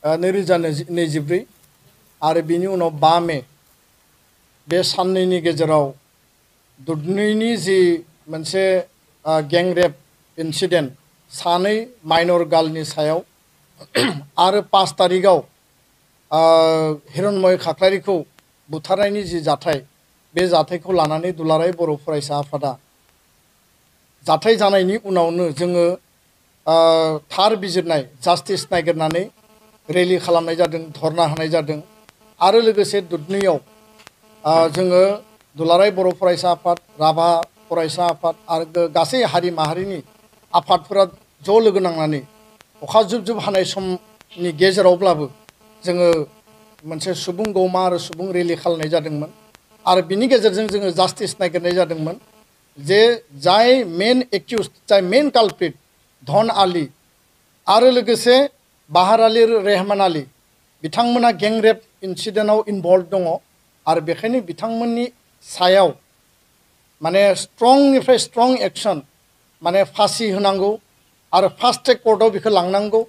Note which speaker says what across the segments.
Speaker 1: 2024 आरो बिनि उनाव 5 मे बे साननैनि गेजेराव दुधनैनि जि मोनसे गैंग रेप इन्सिडेन्ट सानै माइनर गार्लनि सायाव आरो 5 तारिखआव हिरण्मय खाख्लारिखौ बुथारनायनि जि जाथाय बे जाथायखौ लानानै दुलाराय बर' फरायसा आफादा जाथाय जानायनि उनावनो जोङो थार बिजिरनाय जास्टिस नागिरनानै रेलि खालामनाय जादों धरना होनाय जादों आरो लोगोसे दुधनैयाव जोङो दुलाराय बर' फरायसा आफाद राभा फरायसा आफाद आरो गासै हारि माहारिनि आफादफोरा ज' लोगो नांनानै अखा जुब जुब हानाय समनि गेजेरावब्लाबो जोङो मोनसे सुबुं गौमा आरो सुबुं रेलि खालामनाय जादोंमोन आरो बिनि गेजेरजों जोङो जास्टिस नागिरनाय जादोंमोन जे जाय मेन एक्यूज जाय मेन कालप्रिट धन आली आरो लोगोसे बाहार आली रेहमान आली बिथांमोना गैंग रेप इन्सिडेन्टआव इनभल्व दङ आरो बेखायनो बिथांमोननि सायाव माने स्ट्रंनिफ्राय स्ट्रं एक्शन माने फासि होनांगौ आरो फास्ट ट्रेक कर्टआव बेखौ लांनांगौ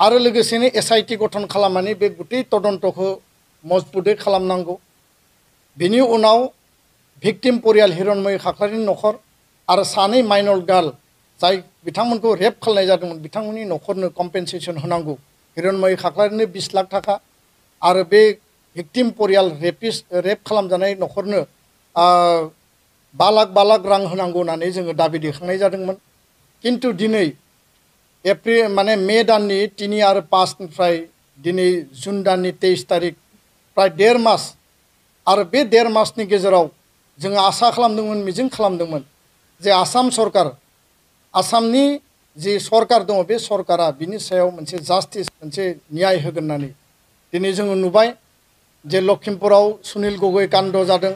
Speaker 1: आरो लोगोसेनो SIT गठन खालामनानै बे गुटै तदन्तखौ मजबुतै खालामनांगौ बेनि उनाव भिक्टिम परियाल हिरण्मय खाख्लारिनि नखर आरो सानै माइनर गार्ल जाय बिथांमोनखौ रेप खालामनाय जादोंमोन बिथांमोननि नखरनो कम्पेनसेसन होनांगौ हिरण्मय खाख्लारिनो 20 लाख थाखा आरो बे भिक्टिम परियाल रेप खालामजानाय नखरनो 5 लाख रां होनांगौ होननानै जोङो दाबि दैखांनाय जादोंमोन किन्तु दिनै एप्रिल माने मे दाननि 3 आरो 5 निफ्राय दिनै जुन दाननि 23 तारिख प्राय 1.5 मास आरो बे 1.5 मासनि गेजेराव जोङो आसा खालामदोंमोन मिजिं खालामदोंमोन जे आसाम सरकार आसामनि जि सरकार दङ बे सरकारा बिनि सायाव मोनसे जास्टिस मोनसे न्याय होगोन होननानै दिनै जोङो नुबाय जे लखिमपुराव सुनील गगৈ काण्ड जादों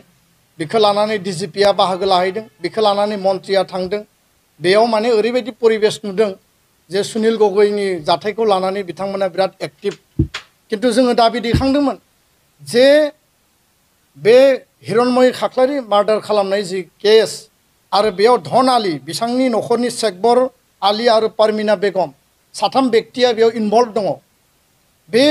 Speaker 1: बेखौ लानानै DGPआ बाहागो लाहैदों बेखौ लानानै मन्थ्रिया थांदों बेयाव माने ओरैबायदि परिबेस नुदों जे सुनील गगैनि जाथायखौ लानानै बिथांमोना बिराद एक्टिभ किन्तु जोङो दाबि दैखांदोंमोन जे बे हिरण्मय खाख्लारि मार्डार खालामनाय जि केस आरो बेयाव धन आली बिथांनि नखरनि शेखबर आली आरो परमिना बेगम साथाम व्यक्तिया बेयाव इनभल्व दङ बे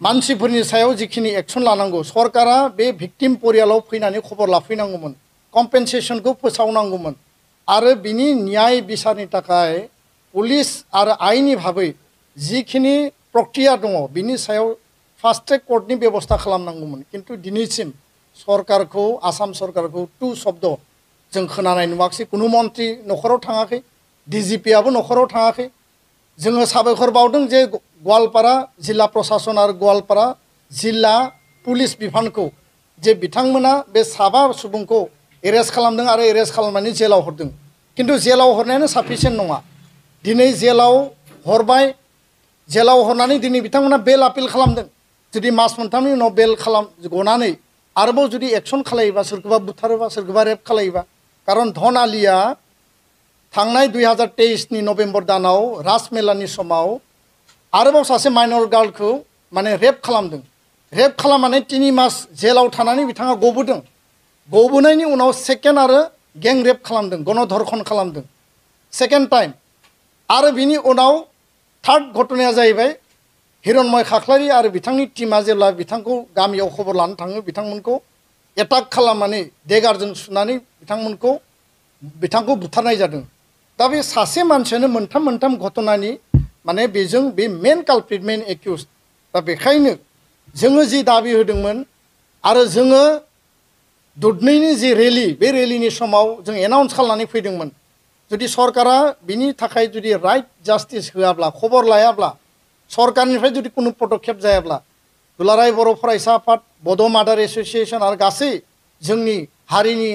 Speaker 1: मानसिफोरनि सायाव जिखिनि एक्शन लानांगौ सरकारा बे भिक्टिम परियालाव फैनानै खबर लाफैनांगौमोन कम्पेनसेसनखौ फोसावनांगौमोन आरो बिनि न्याय बिसारनि थाखाय पुलिस आरो आइननि भाबै जिखिनि प्रक्रिया दङ बिनि सायाव फास्ट ट्रेक कर्टनि बेबस्था खालामनांगौमोन किन्तु दिनैसिम सरकारखौ आसाम सरकारखौ टु शब्द जों खोनानाय नुवाखै कुनु मन्थ्रि नखराव थाङाखै DGPआबो नखराव थाङाखै जोङो साबायखर बावदों जे गवालपारा जिल्ला प्रशासन आरो गवालपारा जिल्ला पुलिस बिफानखौ जे बिथांमोना बे साबा सुबुंखौ एरेस्ट खालामदों आरो एरेस्ट खालामनानै जेलाव हरदों किन्तु जेलाव हरनायानो साफिसियेन्ट नङा दिनै जेलाव हरबाय जेलाव हरनानै दिनै बिथांमोना बेल आपिल खालामदों जुदि मास मोनथामनि उनाव बेल गनानै आरोबाव जुदि एक्शन खालायोबा सोरखौबा बुथारोबा सोरखौबा रेप खालायोबा खारन धन आलीया थांनाय 2023 नि नभेम्बर दानाव राजमेलानि समाव आरोबाव सासे माइनर गार्लखौ माने रेप खालामदों रेप खालामनानै 3 मास जेलाव थानानै बिथाङा गबोदों गबोनायनि उनाव सेकेन्ड आरो गैंग रेप खालामदों गणधर्षण खालामदों सेकेन्ड टाइम आरो बिनि उनाव थार्ड घटनाया जाहैबाय हिरण्मय खाख्लारि आरो बिथांनि टीमा जेब्ला बिथांखौ गामियाव खबर लानो थाङो बिथांमोनखौ एटाक खालामनानै देगारजों सुनानै बिथांखौ बुथारनाय जादों दा बे सासे मानसियानो मोनथाम घटनानि माने बेजों बे मेन कालप्रिट मेन एक्यूज दा बेखायनो जोङो जि दाबि होदोंमोन आरो जोङो दुधनैनि जि रेलि बे रेलिनि समाव जों एनाउन्स खालामनानै फैदोंमोन जुदि सरकारा बिनि थाखाय जुदि राइट जास्टिस होआब्ला खबर लायाब्ला सरकारनिफ्राय जुदि कुनु पदक्षेप जायाब्ला दुलाराय बर' फरायसा आफाद बड' मादार एस'सिएशन आरो गासै जोंनि हारिनि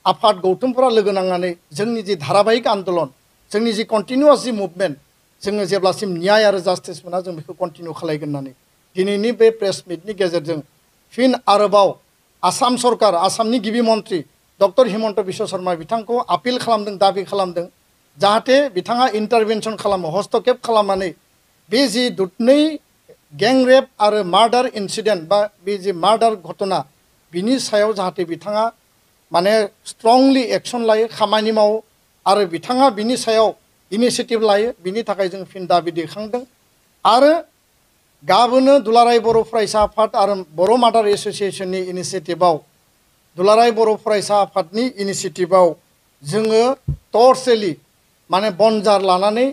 Speaker 1: आफाद गौथुमफोरा लोगो नांनानै जोंनि जि धाराबाहिक आन्दलन जोंनि जि कन्टिनिउआस जि मुभमेन्ट जोङो जेब्लासिम न्याय आरो जास्टिस मोना जों बेखौ कन्टिनिउ खालायगोन होननानै दिनैनि बे प्रेस मिटनि गेजेरजों फिन आरोबाव आसाम सरकार आसामनि गिबि मन्थ्रि डक्टर हिमन्त बिश्व शर्मा बिथांखौ आपिल खालामदों दाबि खालामदों जाहाथे बिथाङा इन्टारभेनसन खालामो हस्तक्षेप खालामनानै बे जि दुधनै गैंग रेप आरो मार्डार इन्सिडेन्ट बा बे जि मार्डार घटना बिनि सायाव जाहाथे बिथाङा माने स्ट्रंलि एक्शन लायो खामानि मावो आरो बिथाङा बिनि सायाव इनिशिएटिभ लायो बिनि थाखाय जों फिन दाबि दैखांदों आरो गाबोनो दुलाराय बर' फरायसा आफाद आरो बर' मादार एस'सियेशननि इनिसियेटिभआव दुलाराय बर' फरायसा आफादनि इनिसियेटिभआव जोङो टर्च रेलि माने बनजार लानानै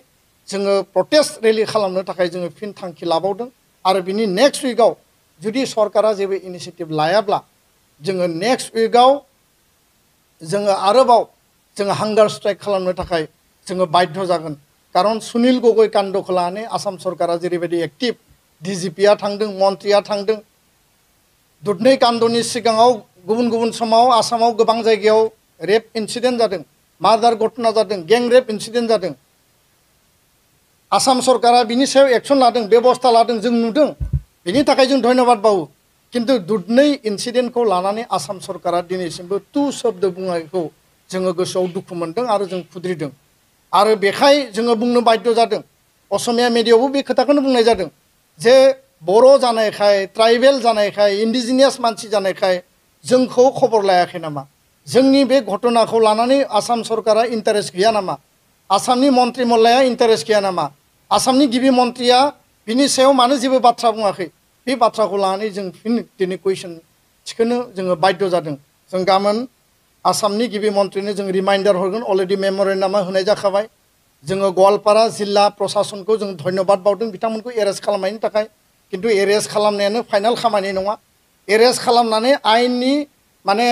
Speaker 1: जोङो प्रटेस्ट रेलि खालामनो थाखाय जोङो फिन थांखि लाबावदों आरो बिनि नेक्स्ट उइकआव जुदि सरकारा जेबो इनिसियेटिभ लायाब्ला जोङो नेक्स्ट उइकआव जोङो आरोबाव जोङो हांगार स्ट्राइक खालामनो थाखाय जोङो बाध्य जागोन कारण सुनील गगৈ कान्दखौ लानानै आसाम सरकारा जेरैबायदि एक्टिभ डिजिपिआ थांदों मन्त्रिया थांदों दुधनै कान्दनि सिगाङाव गुबुन गुबुन समाव आसामाव गोबां जायगायाव रेप इन्सिडेन्ट जादों मार्डार घटना जादों गें रेप इन्सिडेन्ट जादों आसाम सरकारा बिनि सायाव एक्सन लादों बेबस्था लादों जों नुदों बिनि थाखाय जों धन्यबाद बावो किन्तु दुधनै इन्सिडेन्टखौ लानानै आसाम सरकारा दिनैसिमबो तु शब्द बुंनायखौ जोङो गोसोआव दुखु मोनदों आरो जों खुद्रिदों आरो बेखाय जोङो बुंनो बाध्य जादों असमिया मिडियायावबो बे खोथाखौनो बुंनाय जादों जे बर' जानायखाय ट्राइबेल जानायखाय इन्डिजिनियास मानसि जानायखाय जोंखौ खबर लायाखै नामा जोंनि बे घटनाखौ लानानै आसाम सरकारा इन्टारेस्ट गैया नामा आसामनि मन्त्रिमलया इन्टारेस्ट गैया नामा आसामनि गिबि मन्त्रिया बिनि सायाव मानो जेबो बाथ्रा बुङाखै बे बाथ्राखौ लानानै जों फिन दिनै कुइसन थिखोनो जोङो बाध्य जादों जों गाबोन आसामनि गिबि मन्त्रिनो जों रिमाइन्डार हरगोन अलरेडि मेम'रेन्डामा होनाय जाखाबाय जोङो गवालपारा जिल्ला प्रशासनखौ जों धन्यबाद बावदों बिथांमोनखौ एरेस्ट खालामनायनि थाखाय किन्तु एरेस्ट खालामनायानो फाइनाल खामानि नङा एरेस्ट खालामनानै आयेननि माने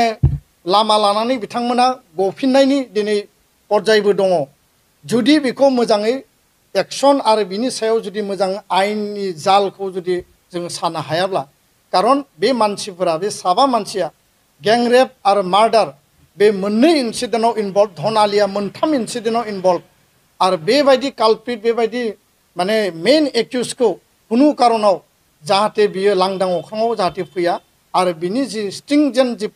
Speaker 1: लामा लानानै बिथांमोना गफिननायनि दिनै पर्यायबो दङ जुदि बेखौ मोजाङै एक्सन आरो बिनि सायाव जुदि मोजां आयेननि जालखौ जुदि जोङो सानो हायाब्ला कारण बे मानसिफोरा बे साबा मानसिया गें रेप आरो मार्डार बे मोननै इन्सिडेन्टआव इनभल्भ धनालिया मोनथाम इन्सिडेन्टआव इनभल्भ आरो बेबायदि कालप्रिट बेबायदि माने मेन एक्युजखौ कुनु कारनाव जाहाथे बियो लांदां अख्राङाव जाहाथे फैया आरो बिनि जि स्ट्रिंजेन्ट जि